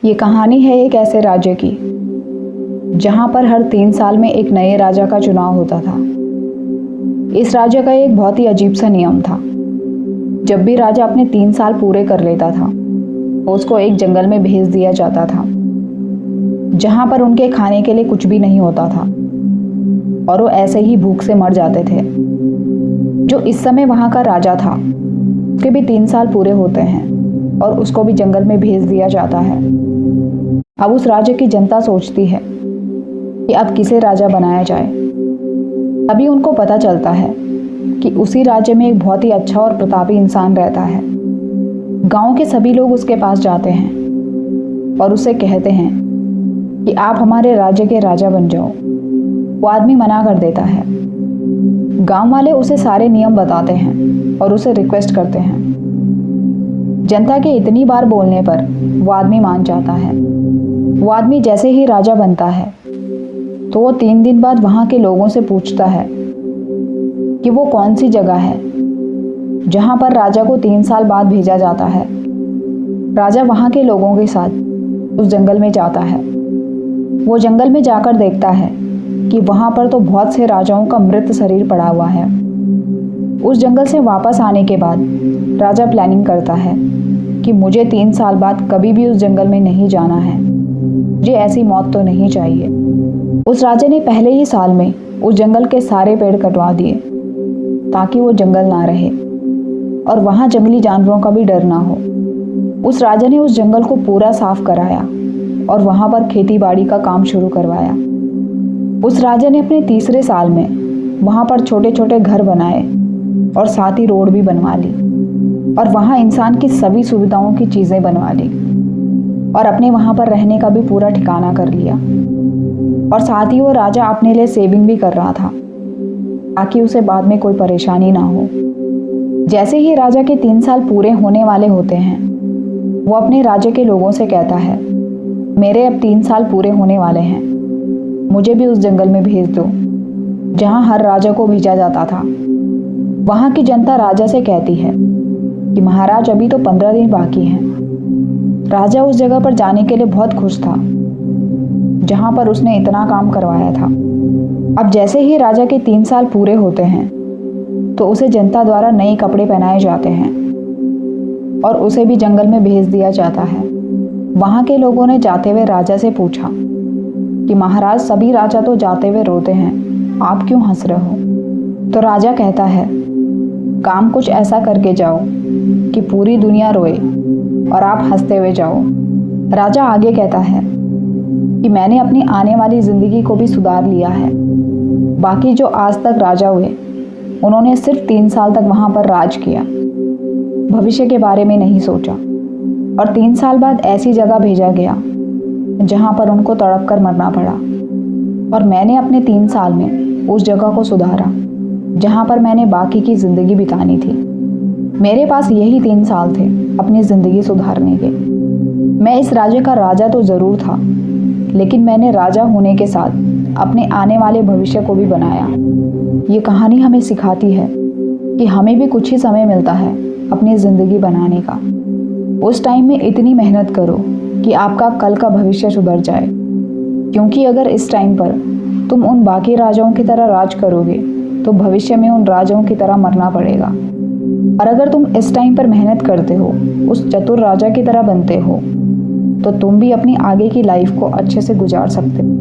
ये कहानी है एक ऐसे राज्य की जहां पर हर 3 साल में एक नए राजा का चुनाव होता था। इस राज्य का एक बहुत ही अजीब सा नियम था। जब भी राजा अपने 3 साल पूरे कर लेता था, उसको एक जंगल में भेज दिया जाता था, जहां पर उनके खाने के लिए कुछ भी नहीं होता था और वो ऐसे ही भूख से मर जाते थे। जो इस समय वहां का राजा था, उसके भी 3 साल पूरे होते हैं और उसको भी जंगल में भेज दिया जाता है। अब उस राज्य की जनता सोचती है कि अब किसे राजा बनाया जाए। तभी उनको पता चलता है कि उसी राज्य में एक बहुत ही अच्छा और प्रतापी इंसान रहता है। गांव के सभी लोग उसके पास जाते हैं और उससे कहते हैं कि आप हमारे राज्य के राजा बन जाओ। वो आदमी मना कर देता है। गांव वाले उसे सारे नियम बताते हैं और उसे रिक्वेस्ट करते हैं। जनता के इतनी बार बोलने पर वो आदमी मान जाता है। वो आदमी जैसे ही राजा बनता है तो वो 3 दिन बाद वहाँ के लोगों से पूछता है कि वो कौन सी जगह है जहाँ पर राजा को 3 साल बाद भेजा जाता है। राजा वहाँ के लोगों के साथ उस जंगल में जाता है। वो जंगल में जाकर देखता है कि वहाँ पर तो बहुत से राजाओं का मृत शरीर पड़ा हुआ है। उस जंगल से वापस आने के बाद राजा प्लानिंग करता है कि मुझे 3 साल बाद कभी भी उस जंगल में नहीं जाना है। मुझे ऐसी मौत तो नहीं चाहिए। उस राजा ने पहले ही साल में उस जंगल के सारे पेड़ कटवा दिए ताकि वो जंगल ना रहे और वहाँ जंगली जानवरों का भी डर ना हो। उस राजा ने उस जंगल को पूरा साफ कराया और वहाँ पर खेती बाड़ी का काम शुरू करवाया। उस राजा ने अपने तीसरे साल में वहाँ पर छोटे छोटे घर बनाए और साथ ही रोड भी बनवा ली और वहाँ इंसान की सभी सुविधाओं की चीज़ें बनवा ली और अपने वहाँ पर रहने का भी पूरा ठिकाना कर लिया। और साथ ही वो राजा अपने लिए सेविंग भी कर रहा था ताकि उसे बाद में कोई परेशानी ना हो। जैसे ही राजा के 3 साल पूरे होने वाले होते हैं, वो अपने राज्य के लोगों से कहता है, मेरे अब 3 साल पूरे होने वाले हैं, मुझे भी उस जंगल में भेज दो जहाँ हर राजा को भेजा जाता था। वहाँ की जनता राजा से कहती है कि महाराज अभी तो 15 दिन बाकी हैं। राजा उस जगह पर जाने के लिए बहुत खुश था जहाँ पर उसने इतना काम करवाया था। अब जैसे ही राजा के 3 साल पूरे होते हैं तो उसे जनता द्वारा नए कपड़े पहनाए जाते हैं और उसे भी जंगल में भेज दिया जाता है। वहाँ के लोगों ने जाते हुए राजा से पूछा कि महाराज सभी राजा तो जाते हुए रोते हैं, आप क्यों हंस रहे हो? तो राजा कहता है, काम कुछ ऐसा करके जाओ कि पूरी दुनिया रोए और आप हंसते हुए जाओ। राजा आगे कहता है कि मैंने अपनी आने वाली ज़िंदगी को भी सुधार लिया है। बाकी जो आज तक राजा हुए, उन्होंने सिर्फ 3 साल तक वहाँ पर राज किया, भविष्य के बारे में नहीं सोचा और 3 साल बाद ऐसी जगह भेजा गया जहाँ पर उनको तड़प कर मरना पड़ा। और मैंने अपने 3 साल में उस जगह को सुधारा जहाँ पर मैंने बाकी की ज़िंदगी बितानी थी। मेरे पास यही 3 साल थे अपनी ज़िंदगी सुधारने के। मैं इस राज्य का राजा तो ज़रूर था, लेकिन मैंने राजा होने के साथ अपने आने वाले भविष्य को भी बनाया। ये कहानी हमें सिखाती है कि हमें भी कुछ ही समय मिलता है अपनी ज़िंदगी बनाने का। उस टाइम में इतनी मेहनत करो कि आपका कल का भविष्य सुधर जाए, क्योंकि अगर इस टाइम पर तुम उन बाकी राजाओं की तरह राज करोगे तो भविष्य में उन राजाओं की तरह मरना पड़ेगा। और अगर तुम इस टाइम पर मेहनत करते हो, उस चतुर राजा की तरह बनते हो, तो तुम भी अपनी आगे की लाइफ को अच्छे से गुजार सकते हो।